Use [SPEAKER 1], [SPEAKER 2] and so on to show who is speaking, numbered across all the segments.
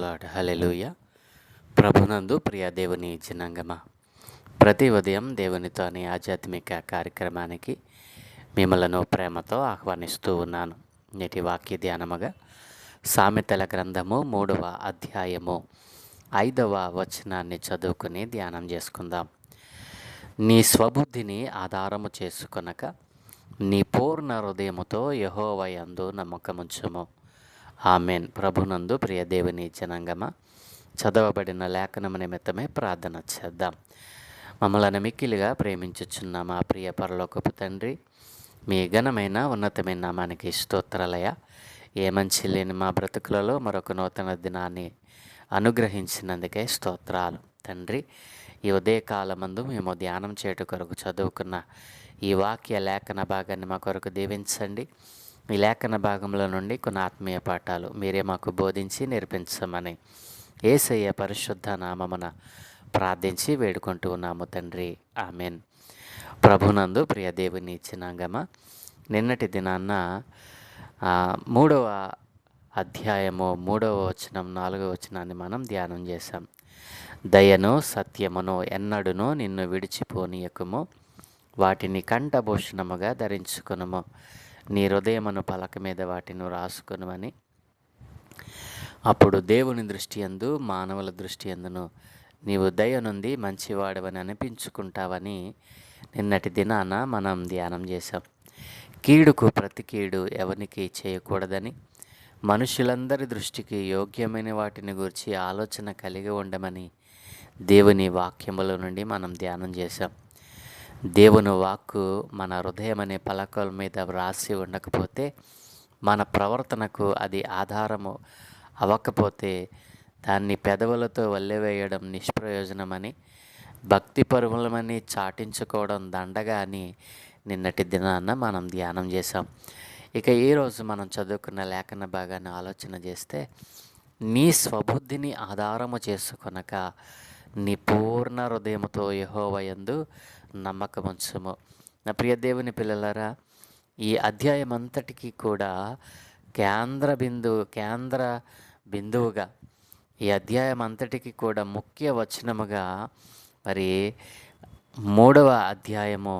[SPEAKER 1] Lord. హల్లెలూయా. ప్రభునందు ప్రియ దేవుని జనాంగమా, ప్రతి ఉదయం దేవునితో అనే ఆధ్యాత్మిక కార్యక్రమానికి మిమ్మలను ప్రేమతో ఆహ్వానిస్తూ ఉన్నాను. నేటి వాక్య ధ్యానముగా సామెతల గ్రంథము 3వ అధ్యాయము 5వ వచనాన్ని చదువుకుని ధ్యానం చేసుకుందాం. నీ స్వబుద్ధిని ఆధారము చేసుకొనక నీ పూర్ణ హృదయముతో యెహోవా యందు నమ్మకముంచుము. ఆమెన్. ప్రభునందు ప్రియ దేవుని జనాంగమా, చదవబడిన లేఖనము నిమిత్తమే ప్రార్థన చేద్దాం. మమ్మల్ని మిక్కిలిగా ప్రేమించుచున్న మా ప్రియ పరలోకపు తండ్రి, మీ ఘనమైన ఉన్నతమైన నామానికి స్తోత్రాలయ. ఏ మంచి లేని మా బ్రతుకులలో మరొక నూతన దినాన్ని అనుగ్రహించినందుకే స్తోత్రాలు తండ్రి. ఈ ఉదయకాలమందు మేము ధ్యానం చేయట కొరకు చదువుకున్న ఈ వాక్య లేఖన భాగాన్ని మా కొరకు దీవించండి. ఈ లేఖన భాగంలో నుండి కొన్ని ఆత్మీయ పాఠాలు మీరే మాకు బోధించి నేర్పించమని యేసయ్య పరిశుద్ధ నామమున ప్రార్థించి వేడుకుంటూ ఉన్నాము తండ్రి. ఆమెన్. ప్రభునందు ప్రియ దేవుని జనాంగమా, నిన్నటి దినాన్న 3వ అధ్యాయము 3వ వచనం 4వ వచనాన్ని మనం ధ్యానం చేశాం. దయను సత్యమును ఎన్నడును నిన్ను విడిచిపోనీయకుము, వాటిని కంఠభూషణముగా ధరించుకొనుము, నీ హృదయమును పలక మీద వాటిని రాసుకొనుమని. అప్పుడు దేవుని దృష్టి యందు మానవుల దృష్టి యందును నీవు దయ నుండి మంచివాడవని అనిపించుకుంటావని నిన్నటి దినాన మనం ధ్యానం చేశాం. కీడుకు ప్రతి కీడు ఎవరికి చేయకూడదని, మనుషులందరి దృష్టికి యోగ్యమైన వాటిని గురించి ఆలోచన కలిగి ఉండమని దేవుని వాక్యముల నుండి మనం ధ్యానం చేశాం. దేవుని వాక్కు మన హృదయం అనే పలకల మీద వ్రాసి ఉండకపోతే, మన ప్రవర్తనకు అది ఆధారము అవ్వకపోతే దాన్ని పెదవులతో వల్లెవేయడం నిష్ప్రయోజనమని, భక్తి పరువులమని చాటించుకోవడం దండగా అని నిన్నటి దినాన్న మనం ధ్యానం చేశాం. ఇక ఈరోజు మనం చదువుకున్న లేఖన భాగాన్ని ఆలోచన చేస్తే, నీ స్వబుద్ధిని ఆధారము చేసుకొనక నీ పూర్ణ హృదయముతో యెహోవా యందు నమ్మకముంచుము. నా ప్రియ దేవుని పిల్లలారా, ఈ అధ్యాయం అంతటికీ కూడా కేంద్ర బిందువుగా ఈ అధ్యాయం అంతటికి కూడా ముఖ్య వచనముగా మరి 3వ అధ్యాయము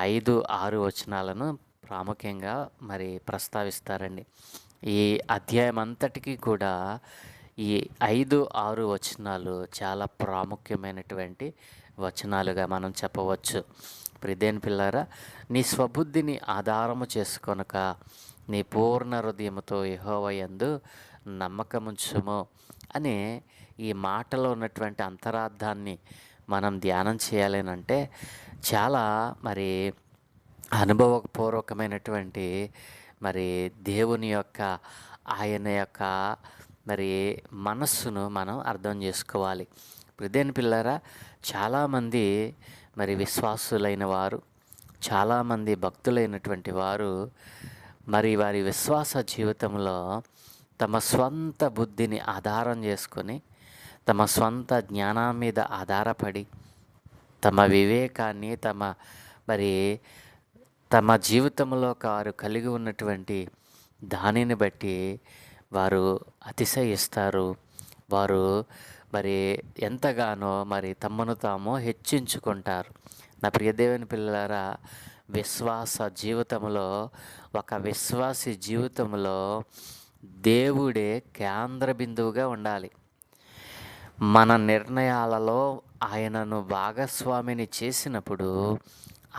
[SPEAKER 1] 5, 6 వచనాలను ప్రాముఖ్యంగా మరి ప్రస్తావిస్తారండి. ఈ అధ్యాయం అంతటికీ కూడా ఈ 5, 6 వచనాలు చాలా ప్రాముఖ్యమైనటువంటి వచనాలుగా మనం చెప్పవచ్చు. ప్రియదేని పిల్లారా, నీ స్వబుద్ధిని ఆధారము చేసుకొనక నీ పూర్ణ హృదయముతో యెహోవా యందు నమ్మకముంచుము అనే ఈ మాటలో ఉన్నటువంటి అంతరార్థాన్ని మనం ధ్యానం చేయాలనంటే చాలా మరి అనుభవపూర్వకమైనటువంటి మరి దేవుని యొక్క ఆయన యొక్క మరి మనస్సును మనం అర్థం చేసుకోవాలి. ప్రియదేని పిల్లారా, చాలామంది మరి విశ్వాసులైన వారు, చాలామంది భక్తులైనటువంటి వారు మరి వారి విశ్వాస జీవితంలో తమ స్వంత బుద్ధిని ఆధారం చేసుకొని, తమ స్వంత జ్ఞానం మీద ఆధారపడి, తమ వివేకాన్ని తమ జీవితంలో వారు కలిగి ఉన్నటువంటి దానిని బట్టి వారు అతిశయిస్తారు. వారు మరి ఎంతగానో మరి తమను తాము హెచ్చించుకుంటారు. నా ప్రియదేవుని పిల్లలారా, విశ్వాస జీవితంలో ఒక విశ్వాసి జీవితంలో దేవుడే కేంద్ర బిందువుగా ఉండాలి. మన నిర్ణయాలలో ఆయనను భాగస్వామిని చేసినప్పుడు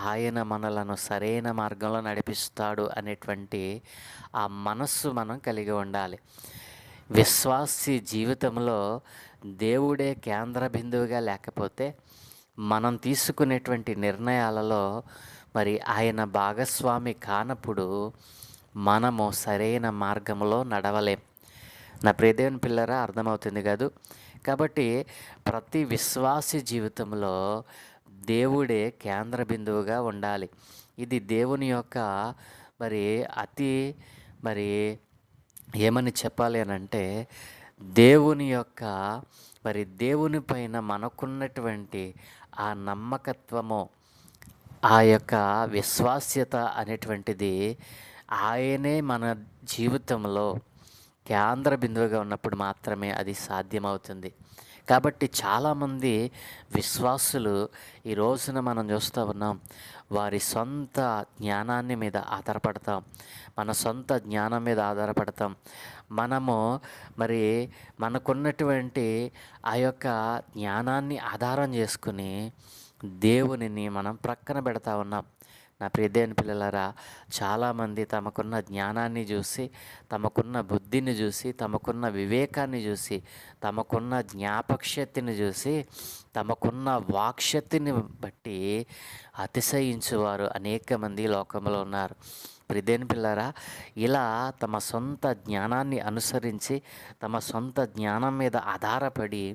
[SPEAKER 1] ఆయన మనలను సరైన మార్గంలో నడిపిస్తాడు అనేటువంటి ఆ మనస్సు మనం కలిగి ఉండాలి. విశ్వాసి జీవితంలో దేవుడే కేంద్ర బిందువుగా లేకపోతే మనం తీసుకునేటువంటి నిర్ణయాలలో మరి ఆయన భాగస్వామి కానప్పుడు మనము సరైన మార్గంలో నడవలేం. నా ప్రియదేవుని పిల్లరా, అర్థమవుతుంది కాదు? కాబట్టి ప్రతి విశ్వాసి జీవితంలో దేవుడే కేంద్ర బిందువుగా ఉండాలి. ఇది దేవుని యొక్క మరి అతి మరి ఏమని చెప్పాలి అని అంటే, దేవుని యొక్క మరి దేవుని పైన మనకున్నటువంటి ఆ నమ్మకత్వము, ఆ యొక్క విశ్వాస్యత అనేటువంటిది ఆయనే మన జీవితంలో కేంద్ర బిందువుగా ఉన్నప్పుడు మాత్రమే అది సాధ్యమవుతుంది. కాబట్టి చాలామంది విశ్వాసులు ఈ రోజున మనం చూస్తూ ఉన్నాం. వారి సొంత జ్ఞానాన్ని మీద ఆధారపడతాం. మన సొంత జ్ఞానం మీద ఆధారపడతాం. మనము మరి మనకున్నటువంటి ఆ యొక్క జ్ఞానాన్ని ఆధారం చేసుకుని దేవునిని మనం ప్రక్కన పెడతా ఉన్నాం. నా ప్రియ దేవుని పిల్లలారా, చాలామంది తమకున్న జ్ఞానాన్ని చూసి, తమకున్న బుద్ధిని చూసి, తమకున్న వివేకాన్ని చూసి, తమకున్న జ్ఞాపకశక్తిని చూసి, తమకున్న వాక్శక్తిని బట్టి అతిశయించువారు అనేక మంది లోకంలో ఉన్నారు. ప్రియ దేవుని పిల్లలారా, ఇలా తమ సొంత జ్ఞానాన్ని అనుసరించి, తమ సొంత జ్ఞానం మీద ఆధారపడి,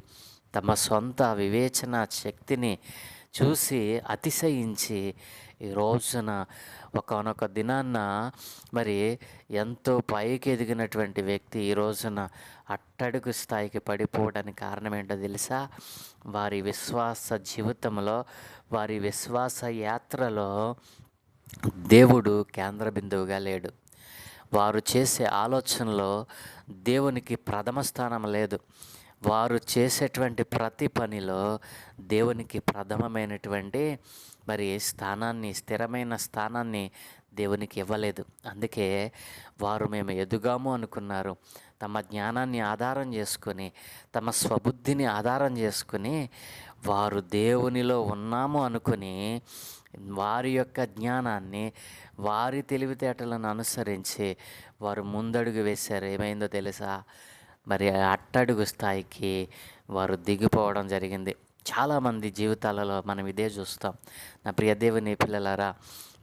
[SPEAKER 1] తమ సొంత వివేచన శక్తిని చూసి అతిశయించి ఈ రోజున ఒకానొక దినాన్న మరి ఎంతో పైకి ఎదిగినటువంటి వ్యక్తి ఈ రోజున అట్టడుగు స్థాయికి పడిపోవడానికి కారణం ఏంటో తెలుసా? వారి విశ్వాస జీవితంలో, వారి విశ్వాస యాత్రలో దేవుడు కేంద్ర బిందువుగా లేడు. వారు చేసే ఆలోచనలో దేవునికి ప్రథమ స్థానం లేదు. వారు చేసేటువంటి ప్రతి పనిలో దేవునికి ప్రథమమైనటువంటి మరి స్థానాన్ని, స్థిరమైన స్థానాన్ని దేవునికి ఇవ్వలేదు. అందుకే వారు మేము ఎదుగాము అనుకున్నారు. తమ జ్ఞానాన్ని ఆధారం చేసుకొని, తమ స్వబుద్ధిని ఆధారం చేసుకుని, వారు దేవునిలో ఉన్నాము అనుకుని వారి యొక్క జ్ఞానాన్ని, వారి తెలివితేటలను అనుసరించి వారు ముందడుగు వేశారు. ఏమైందో తెలుసా? మరి అట్టడుగు స్థాయికి వారు దిగిపోవడం జరిగింది. చాలామంది జీవితాలలో మనం ఇదే చూస్తాం. నా ప్రియ దేవుని పిల్లలారా,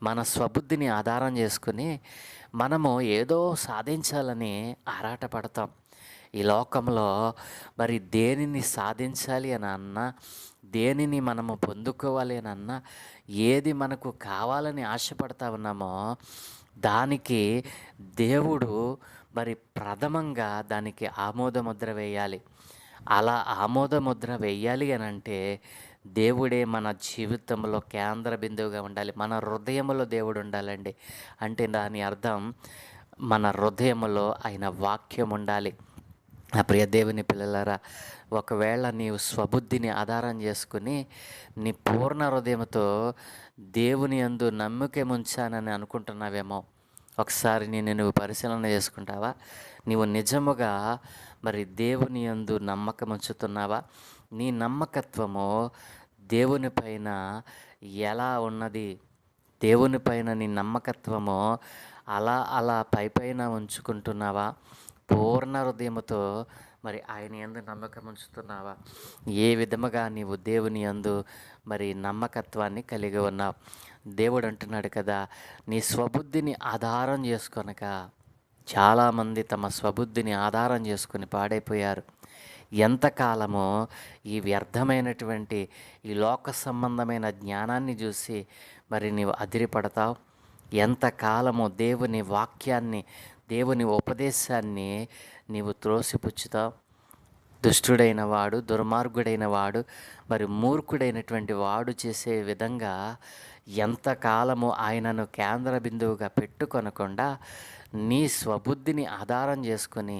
[SPEAKER 1] మన స్వబుద్ధిని ఆధారం చేసుకుని మనము ఏదో సాధించాలని ఆరాటపడతాం. ఈ లోకంలో మరి దేనిని సాధించాలి అని అన్నా, దేనిని మనము పొందుకోవాలి అని అన్నా, ఏది మనకు కావాలని ఆశపడతా ఉన్నామో దానికి దేవుడు మరి ప్రథమంగా దానికి ఆమోదముద్ర వేయాలి. అలా ఆమోదముద్ర వేయాలి అని అంటే దేవుడే మన జీవితంలో కేంద్ర బిందువుగా ఉండాలి. మన హృదయంలో దేవుడు ఉండాలండి. అంటే దాని అర్థం మన హృదయంలో ఆయన వాక్యం ఉండాలి. నా ప్రియ దేవుని పిల్లలారా, ఒకవేళ నీవు స్వబుద్ధిని ఆధారం చేసుకుని నీ పూర్ణ హృదయంతో దేవుని యందు నమ్మిక ఉంచానని అనుకుంటున్నావేమో, ఒకసారి నువ్వు పరిశీలన చేసుకుంటావా? నీవు నిజముగా మరి దేవుని యందు నమ్మకం ఉంచుతున్నావా? నీ నమ్మకత్వము దేవుని పైన ఎలా ఉన్నది? దేవుని పైన నీ నమ్మకత్వము అలా పైపైన ఉంచుకుంటున్నావా? పూర్ణ హృదయముతో మరి ఆయన యందు నమ్మకం ఉంచుతున్నావా? ఏ విధముగా నీవు దేవుని యందు మరి నమ్మకత్వాన్ని కలిగి ఉన్నావు? దేవుడు అంటున్నాడు కదా, నీ స్వబుద్ధిని ఆధారం చేసుకొనక. చాలామంది తమ స్వబుద్ధిని ఆధారం చేసుకుని పాడైపోయారు. ఎంతకాలమో ఈ వ్యర్థమైనటువంటి ఈ లోక సంబంధమైన జ్ఞానాన్ని చూసి మరి నీవు అదిరిపడతావు? ఎంతకాలము దేవుని వాక్యాన్ని, దేవుని ఉపదేశాన్ని నీవు త్రోసిపుచ్చుతావు? దుష్టుడైన వాడు, దుర్మార్గుడైన వాడు, మరి మూర్ఖుడైనటువంటి వాడు చేసే విధంగా ఎంతకాలము ఆయనను కేంద్ర బిందువుగా పెట్టుకొనకుండా నీ స్వబుద్ధిని ఆధారం చేసుకొని,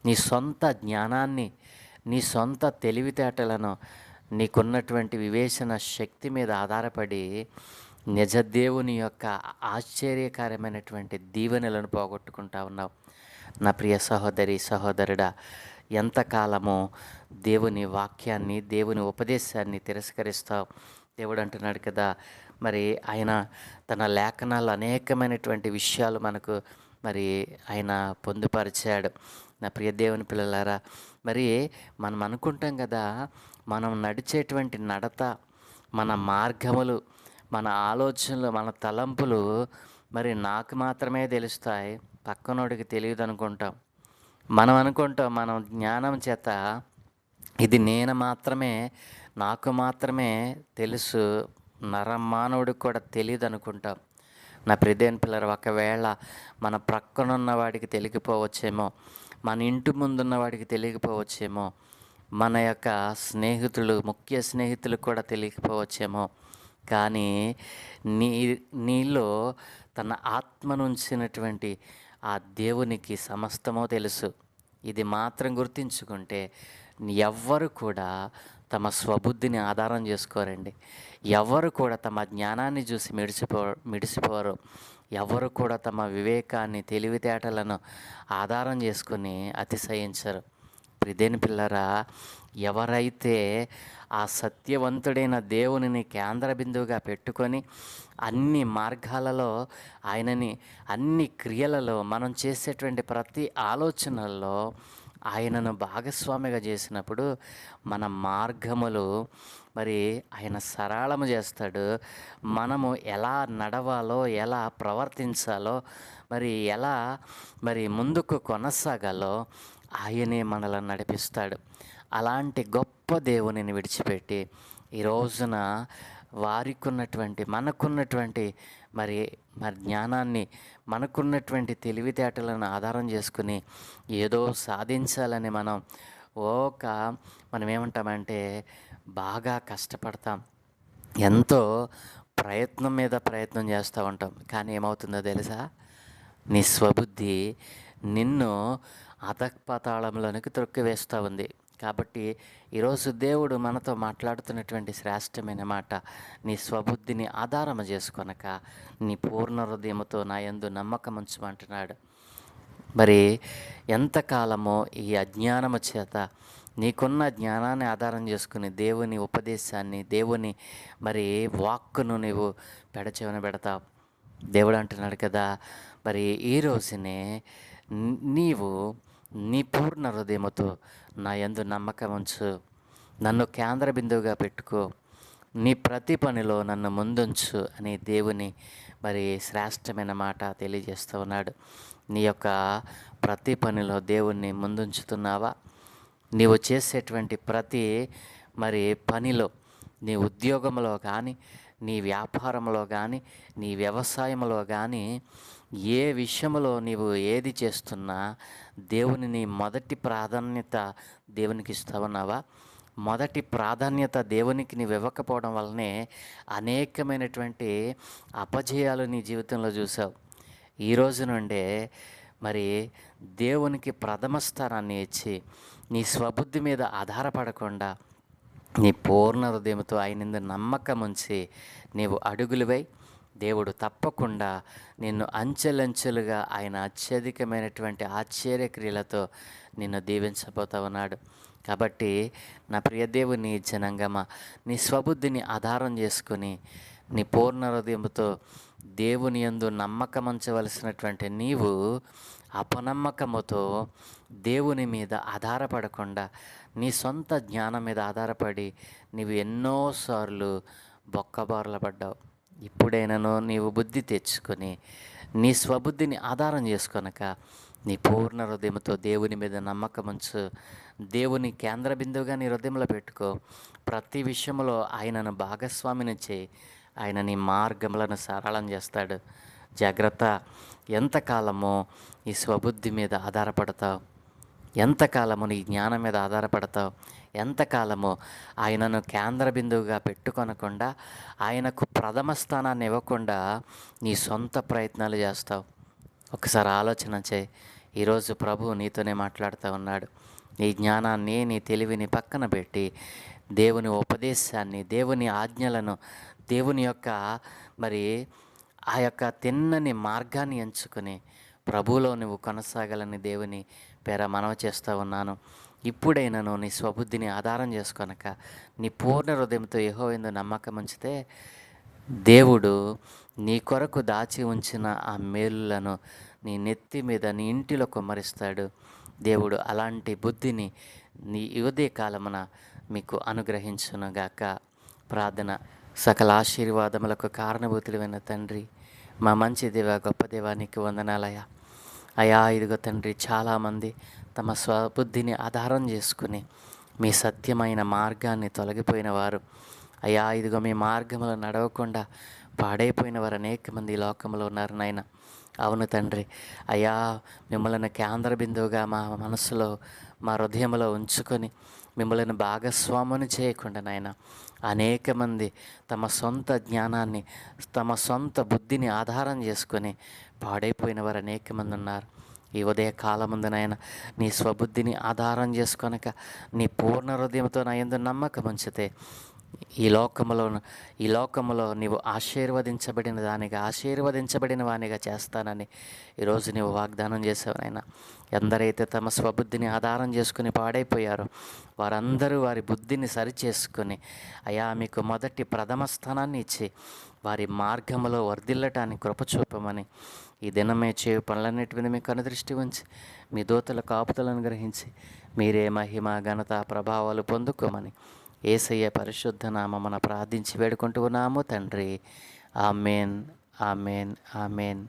[SPEAKER 1] నీ సొంత జ్ఞానాన్ని, నీ సొంత తెలివితేటలను, నీకున్నటువంటి వివేచన శక్తి మీద ఆధారపడి నిజదేవుని యొక్క ఆశ్చర్యకరమైనటువంటి దీవెనలను పోగొట్టుకుంటా ఉన్నావు. నా ప్రియ సహోదరి, సహోదరుడా, ఎంతకాలము దేవుని వాక్యాన్ని, దేవుని ఉపదేశాన్ని తిరస్కరిస్తావు? దేవుడు అంటున్నాడు కదా, మరి ఆయన తన లేఖనాలు అనేకమైనటువంటి విషయాలు మనకు మరి ఆయన పొందుపరిచాడు. నా ప్రియ దేవుని పిల్లలారా, మరి మనం అనుకుంటాం కదా, మనం నడిచేటువంటి నడత, మన మార్గములు, మన ఆలోచనలు, మన తలంపులు మరి నాకు మాత్రమే తెలుస్తాయి, పక్కనోడికి తెలియదు అనుకుంటాం. మనం అనుకుంటాం మనం జ్ఞానం చేత ఇది నేను మాత్రమే, నాకు మాత్రమే తెలుసు, నరమానవుడికి కూడా తెలియదు అనుకుంటాం. నా ప్రియదేవుని పిల్లలు, ఒకవేళ మన ప్రక్కనున్న వాడికి తెలియకపోవచ్చేమో, మన ఇంటి ముందున్న వాడికి తెలియకపోవచ్చేమో, మన యొక్క స్నేహితులు, ముఖ్య స్నేహితులకు కూడా తెలియకపోవచ్చేమో, కానీ నీలో తన ఆత్మనుంచినటువంటి ఆ దేవునికి సమస్తమో తెలుసు. ఇది మాత్రం గుర్తుంచుకుంటే ఎవ్వరు కూడా తమ స్వబుద్ధిని ఆధారం చేసుకోరండి. ఎవ్వరు కూడా తమ జ్ఞానాన్ని చూసి మిడిసిపోరు. ఎవరు కూడా తమ వివేకాన్ని, తెలివితేటలను ఆధారం చేసుకొని అతిశయించరు. ప్రిదేని పిల్లరా, ఎవరైతే ఆ సత్యవంతుడైన దేవునిని కేంద్ర బిందువుగా పెట్టుకొని అన్ని మార్గాలలో ఆయనని, అన్ని క్రియలలో, మనం చేసేటువంటి ప్రతి ఆలోచనల్లో ఆయనను భాగస్వామిగా చేసినప్పుడు మన మార్గములు మరి ఆయన సరళము చేస్తాడు. మనము ఎలా నడవాలో, ఎలా ప్రవర్తించాలో, ఎలా ముందుకు కొనసాగాలో ఆయనే మనలను నడిపిస్తాడు. అలాంటి గొప్ప దేవునిని విడిచిపెట్టి ఈ రోజున మనకున్నటువంటి మరి జ్ఞానాన్ని, మనకున్నటువంటి తెలివితేటలను ఆధారం చేసుకుని ఏదో సాధించాలని మనం ఏమంటామంటే బాగా కష్టపడతాం. ఎంతో ప్రయత్నం మీద ప్రయత్నం చేస్తూ ఉంటాం. కానీ ఏమవుతుందో తెలుసా? నీ స్వబుద్ధి నిన్ను అధపాతాళంలోనికి త్రొక్కివేస్తూ ఉంది. కాబట్టి ఈరోజు దేవుడు మనతో మాట్లాడుతున్నటువంటి శ్రేష్టమైన మాట, నీ స్వబుద్ధిని ఆధారం చేసుకొనక నీ పూర్ణ హృదయముతో నా యందు నమ్మకం ఉంచమంటున్నాడు. ఎంతకాలమో ఈ అజ్ఞానము చేత నీకున్న జ్ఞానాన్ని ఆధారం చేసుకుని దేవుని ఉపదేశాన్ని, దేవుని వాక్కును నీవు పెడచెవిన పెడతావు. దేవుడు అంటున్నాడు కదా, ఈ రోజునే నీవు నీ పూర్ణ హృదయముతో నా యందు నమ్మకం ఉంచు, నన్ను కేంద్ర బిందువుగా పెట్టుకో, నీ ప్రతి పనిలో నన్ను ముందుంచు అని దేవుని శ్రేష్టమైన మాట తెలియజేస్తూ ఉన్నాడు. నీ యొక్క ప్రతి పనిలో దేవుణ్ణి ముందుంచుతున్నావా? నీవు చేసేటువంటి ప్రతి పనిలో, నీ ఉద్యోగంలో కానీ, నీ వ్యాపారంలో కానీ, నీ వ్యవసాయంలో కానీ, ఏ విషయంలో నీవు ఏది చేస్తున్నా దేవుని మొదటి ప్రాధాన్యత దేవునికి ఇస్తావున్నావా? మొదటి ప్రాధాన్యత దేవునికి నీవు ఇవ్వకపోవడం వల్లనే అనేకమైనటువంటి అపజయాలు నీ జీవితంలో చూసావు. ఈ రోజు నుండే దేవునికి ప్రథమ స్థానాన్ని ఇచ్చి నీ స్వబుద్ధి మీద ఆధారపడకుండా నీ పూర్ణ హృదయంతో ఆయన నమ్మకం ఉంచి నీవు అడుగులువై దేవుడు తప్పకుండా నిన్ను అంచెలంచెలుగా ఆయన అత్యధికమైనటువంటి ఆశ్చర్యక్రియలతో నిన్ను దీవించబోతా ఉన్నాడు. కాబట్టి నా ప్రియ దేవుని జనాంగమా, నీ స్వబుద్ధిని ఆధారం చేసుకుని నీ పూర్ణ హృదయంతో దేవుని యందు నమ్మకం ఉంచవలసినటువంటి నీవు అపనమ్మకముతో దేవుని మీద ఆధారపడకుండా నీ సొంత జ్ఞానం మీద ఆధారపడి నీవు ఎన్నోసార్లు బొక్కబారులపడ్డావు. ఇప్పుడైనాను నీవు బుద్ధి తెచ్చుకొని నీ స్వబుద్ధిని ఆధారం చేసుకొనక నీ పూర్ణ హృదయంతో దేవుని మీద నమ్మకం ఉంచు. దేవుని కేంద్ర బిందువుగా నీ హృదయంలో పెట్టుకో. ప్రతి విషయంలో ఆయనను భాగస్వామిని చేయి. ఆయన నీ మార్గములను సరళం చేస్తాడు. జాగ్రత్త. ఎంతకాలమో ఈ స్వబుద్ధి మీద ఆధారపడతావు? ఎంతకాలము నీ జ్ఞానం మీద ఆధారపడతావు? ఎంతకాలము ఆయనను కేంద్ర బిందువుగా పెట్టుకొనకుండా, ఆయనకు ప్రథమ స్థానాన్ని ఇవ్వకుండా నీ సొంత ప్రయత్నాలు చేస్తావు? ఒకసారి ఆలోచన చేయి. ఈరోజు ప్రభువు నీతోనే మాట్లాడుతూ ఉన్నాడు. నీ జ్ఞానాన్ని, నీ తెలివిని పక్కన పెట్టి దేవుని ఉపదేశాన్ని, దేవుని ఆజ్ఞలను, దేవుని యొక్క ఆ యొక్క తిన్నని మార్గాన్ని ఎంచుకొని ప్రభువులో నువ్వు కొనసాగాలని దేవుని పేర మనవి చేస్తూ ఉన్నాను. ఇప్పుడైనాను నీ స్వబుద్ధిని ఆధారం చేసుకొనక నీ పూర్ణ హృదయంతో యెహోవా యందు నమ్మకం ఉంచితే దేవుడు నీ కొరకు దాచి ఉంచిన ఆ మేలులను నీ నెత్తి మీద, నీ ఇంటిలో కుమ్మరిస్తాడు. దేవుడు అలాంటి బుద్ధిని నీ ఉదయ కాలమున మీకు అనుగ్రహించునుగాక. ప్రార్థన. సకల ఆశీర్వాదములకు కారణభూతులైన తండ్రి, మా మంచి దేవ, గొప్ప దేవానికి వందనాలయ్యా. అయా, ఇదిగో తండ్రి, చాలామంది తమ స్వబుద్ధిని ఆధారం చేసుకుని మీ సత్యమైన మార్గాన్ని తొలగిపోయిన వారు, అయా ఇదిగో మీ మార్గంలో నడవకుండా పాడైపోయిన వారు అనేక మంది ఈ లోకంలో ఉన్నారు నాయన. అవును తండ్రి, అయా మిమ్మల్ని కేంద్ర బిందువుగా మా మనసులో, మా హృదయంలో ఉంచుకొని మిమ్మల్ని భాగస్వాముని చేయకుండా నాయన అనేక మంది తమ సొంత జ్ఞానాన్ని, తమ సొంత బుద్ధిని ఆధారం చేసుకొని పాడైపోయిన వారు అనేక మంది ఉన్నారు. ఈ ఉదయ కాలముందునైనా నీ స్వబుద్ధిని ఆధారం చేసుకొనక నీ పూర్ణ హృదయంతో నా యందు నమ్మకం ఉంచితే ఈ లోకములో నీవు ఆశీర్వదించబడిన వానిగా చేస్తానని ఈరోజు నీవు వాగ్దానం చేసావు నాయన. ఎందరైతే తమ స్వబుద్ధిని ఆధారం చేసుకుని పాడైపోయారో వారందరూ వారి బుద్ధిని సరిచేసుకొని అయా మీకు మొదటి ప్రథమ స్థానాన్ని ఇచ్చి వారి మార్గములో వర్ధిల్లటానికి కృప చూపమని ఈ దినమే చేయు పనులన్నిటి మీద మీకు అనుదృష్టి ఉంచి మీ దూతల కాపుదలను గ్రహించి మీరే మహిమ ఘనత ప్రభావాలు పొందుకోమని యేసయ్య పరిశుద్ధ నామమున ప్రార్థించి వేడుకుంటూ ఉన్నాము తండ్రి. Amen, amen, amen.